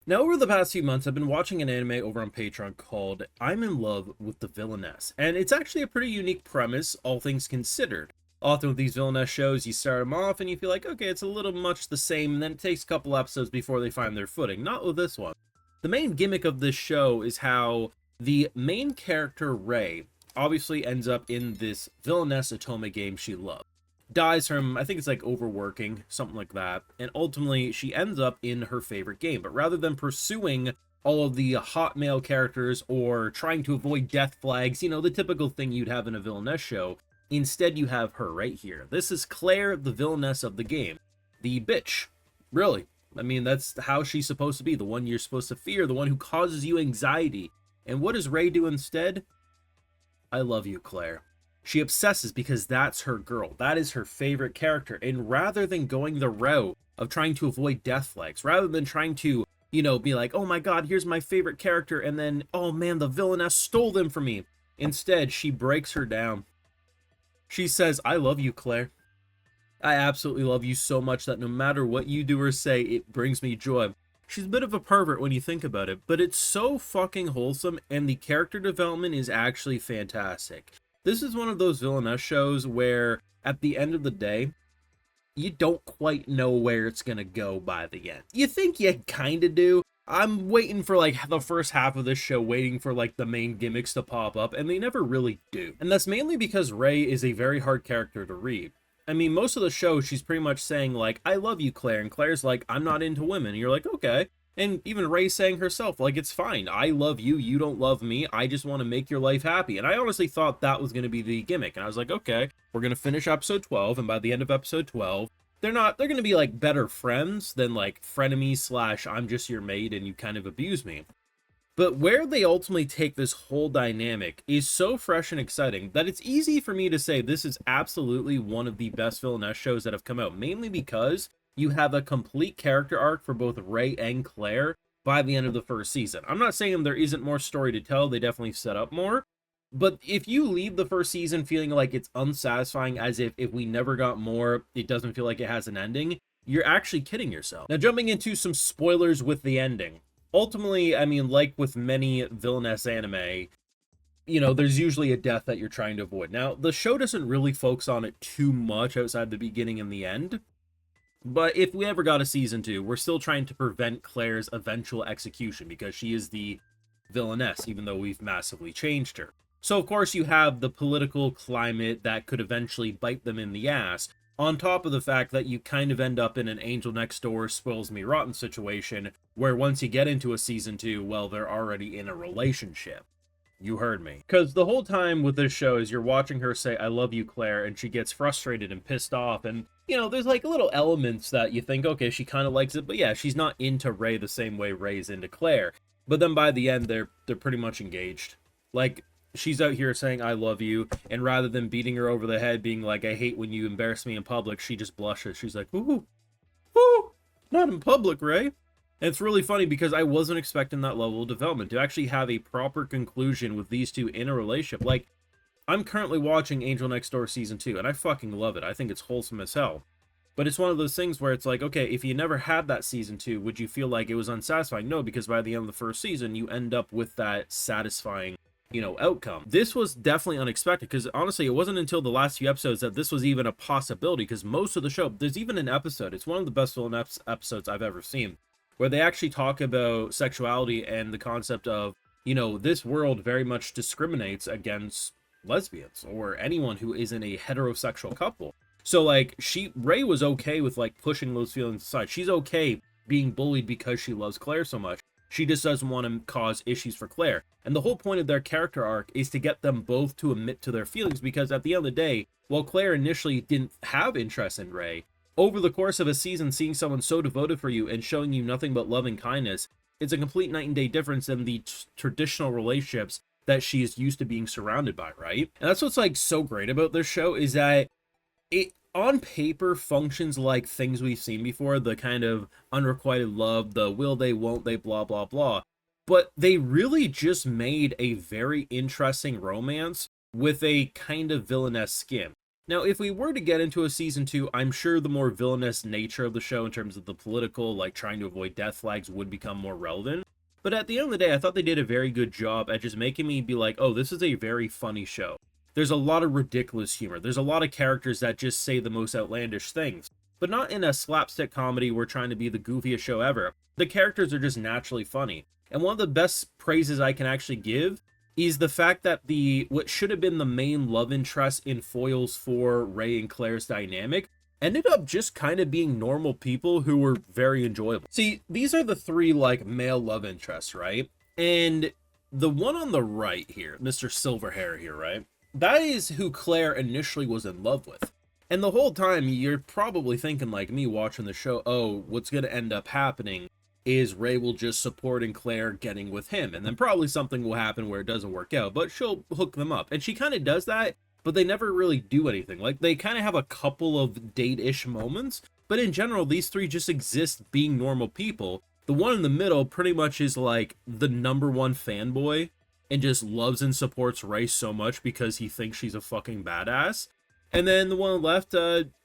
Now, over the past few months, I've been watching an anime over on Patreon called I'm in Love with the Villainess, and it's actually a pretty unique premise, all things considered. Often with these Villainess shows, you start them off and you feel like, okay, it's a little much the same, and then it takes a couple episodes before they find their footing. Not with this one. The main gimmick of this show is how the main character, Rei, obviously ends up in this Villainess Otome game she loves. Dies from, I think it's like overworking, something like that, and ultimately she ends up in her favorite game. But rather than pursuing all of the hot male characters or trying to avoid death flags, you know, the typical thing you'd have in a Villainess show, instead you have her right here. This is Claire, the Villainess of the game. The bitch. Really. I mean, that's how she's supposed to be, the one you're supposed to fear, the one who causes you anxiety. And what does Rei do instead? I love you, Claire. She obsesses because that's her girl. That is her favorite character. And rather than going the route of trying to avoid death flags, rather than trying to, you know, be like, oh my god, here's my favorite character, and then, oh man, the Villainess stole them from me. Instead, she breaks her down. She says, I love you, Claire. I absolutely love you so much that no matter what you do or say, it brings me joy. She's a bit of a pervert when you think about it, but it's so fucking wholesome, and the character development is actually fantastic. This is one of those Villainess shows where, at the end of the day, you don't quite know where it's gonna go by the end. You think you kinda do. I'm waiting for, like, the first half of this show, waiting for, like, the main gimmicks to pop up, and they never really do. And that's mainly because Rei is a very hard character to read. I mean, most of the show, she's pretty much saying, like, I love you, Claire, and Claire's like, I'm not into women, and you're like, okay. And even Rei saying herself, like, it's fine. I love you. You don't love me. I just want to make your life happy. And I honestly thought that was going to be the gimmick. And I was like, okay, we're going to finish episode 12. And by the end of episode 12, they're going to be like better friends than like frenemies / I'm just your mate and you kind of abuse me. But where they ultimately take this whole dynamic is so fresh and exciting that it's easy for me to say this is absolutely one of the best Villainess shows that have come out. Mainly because you have a complete character arc for both Rei and Claire by the end of the first season. I'm not saying there isn't more story to tell, they definitely set up more, but if you leave the first season feeling like it's unsatisfying, as if we never got more, it doesn't feel like it has an ending, you're actually kidding yourself. Now, jumping into some spoilers with the ending. Ultimately, I mean, like with many Villainess anime, you know, there's usually a death that you're trying to avoid. Now, the show doesn't really focus on it too much outside the beginning and the end. But if we ever got a season 2, we're still trying to prevent Claire's eventual execution because she is the Villainess, even though we've massively changed her. So, of course, you have the political climate that could eventually bite them in the ass, on top of the fact that you kind of end up in an Angel Next Door spoils me rotten situation, where once you get into a season 2, well, they're already in a relationship. You heard me. Because the whole time with this show is you're watching her say, I love you, Claire, and she gets frustrated and pissed off, and, you know, there's like little elements that you think, okay, she kind of likes it, but yeah, she's not into Rei the same way Rei's into Claire. But then by the end, they're pretty much engaged. Like, she's out here saying, I love you, and rather than beating her over the head, being like, I hate when you embarrass me in public, she just blushes. She's like, ooh, ooh, not in public, Rei. And it's really funny because I wasn't expecting that level of development, to actually have a proper conclusion with these two in a relationship. Like, I'm currently watching Angel Next Door Season 2, and I fucking love it. I think it's wholesome as hell. But it's one of those things where it's like, okay, if you never had that Season 2, would you feel like it was unsatisfying? No, because by the end of the first season, you end up with that satisfying, you know, outcome. This was definitely unexpected, because honestly, it wasn't until the last few episodes that this was even a possibility, because most of the show, there's even an episode, it's one of the best Villainess episodes I've ever seen, where they actually talk about sexuality and the concept of, you know, this world very much discriminates against lesbians or anyone who isn't a heterosexual couple. So, like, Rei was okay with, like, pushing those feelings aside. She's okay being bullied because she loves Claire so much. She just doesn't want to cause issues for Claire. And the whole point of their character arc is to get them both to admit to their feelings, because at the end of the day, while Claire initially didn't have interest in Rei, over the course of a season, seeing someone so devoted for you and showing you nothing but love and kindness, it's a complete night and day difference than the traditional relationships that she is used to being surrounded by, right? And that's what's like so great about this show, is that it on paper functions like things we've seen before, the kind of unrequited love, the will they, won't they, blah, blah, blah. But they really just made a very interesting romance with a kind of villainess skin. Now, if we were to get into a season 2, I'm sure the more villainous nature of the show in terms of the political, like trying to avoid death flags, would become more relevant. But at the end of the day, I thought they did a very good job at just making me be like, oh, this is a very funny show. There's a lot of ridiculous humor. There's a lot of characters that just say the most outlandish things. But not in a slapstick comedy we're trying to be the goofiest show ever. The characters are just naturally funny. And one of the best praises I can actually give is the fact that what should have been the main love interest in foils for Ray and Claire's dynamic ended up just kind of being normal people who were very enjoyable. See, these are the three, like, male love interests, right? And the one on the right here, Mr. Silverhair here, right? That is who Claire initially was in love with. And the whole time, you're probably thinking, like me watching the show, oh, what's going to end up happening is Ray will just supporting Claire getting with him, and then probably something will happen where it doesn't work out, but she'll hook them up. And she kind of does that, but they never really do anything. Like, they kind of have a couple of date-ish moments, but in general, these three just exist being normal people. The one in the middle pretty much is like the #1 fanboy and just loves and supports Ray so much because he thinks she's a fucking badass. And then the one on the left,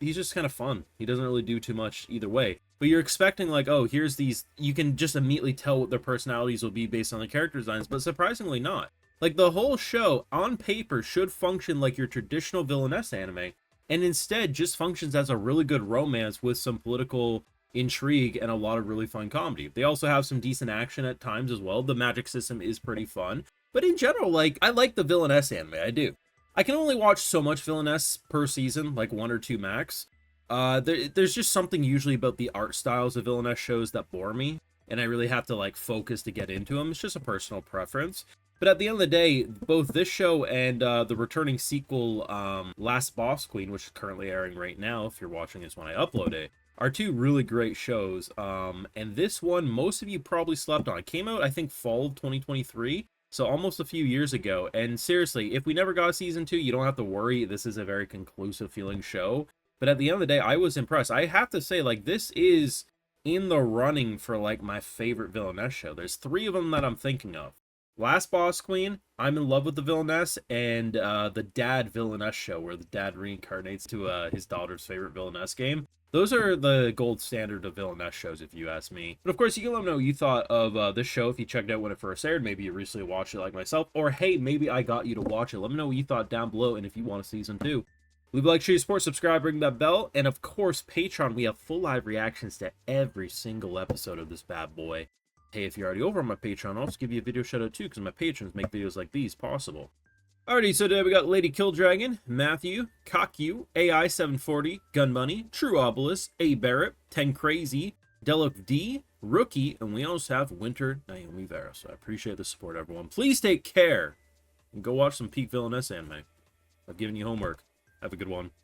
he's just kind of fun. He doesn't really do too much either way. But you're expecting, like, oh, here's these... You can just immediately tell what their personalities will be based on the character designs, but surprisingly not. Like, the whole show, on paper, should function like your traditional Villainess anime, and instead just functions as a really good romance with some political intrigue and a lot of really fun comedy. They also have some decent action at times as well. The magic system is pretty fun. But in general, like, I like the Villainess anime, I do. I can only watch so much Villainess per season, like 1 or 2 max. There's just something usually about the art styles of Villainess shows that bore me, and I really have to, like, focus to get into them. It's just a personal preference. But at the end of the day, both this show and the returning sequel, Last Boss Queen, which is currently airing right now, if you're watching this when I upload it, are two really great shows. And this one, most of you probably slept on. It came out, I think, fall of 2023. So almost a few years ago. And seriously, if we never got season 2, you don't have to worry. This is a very conclusive feeling show. But at the end of the day, I was impressed. I have to say, like, this is in the running for, like, my favorite Villainess show. There's 3 of them that I'm thinking of. Last Boss Queen, I'm in love with the Villainess, and the Dad Villainess show, where the dad reincarnates to his daughter's favorite Villainess game. Those are the gold standard of Villainess shows, if you ask me. But of course, you can let me know what you thought of this show if you checked out when it first aired. Maybe you recently watched it like myself. Or hey, maybe I got you to watch it. Let me know what you thought down below, and if you want a season 2. Leave a like, share your support, subscribe, ring that bell. And of course, Patreon, we have full live reactions to every single episode of this bad boy. Hey, if you're already over on my Patreon, I'll just give you a video shout out too, because my patrons make videos like these possible. Alrighty, so today we got Lady Killdragon, Matthew, Cockyu, AI740, Gunmoney, True Obelisk, A Barrett, 10 Crazy, Delif D, Rookie, and we also have Winter Naomi Vera. So I appreciate the support, everyone. Please take care and go watch some peak Villainess anime. I've given you homework. Have a good one.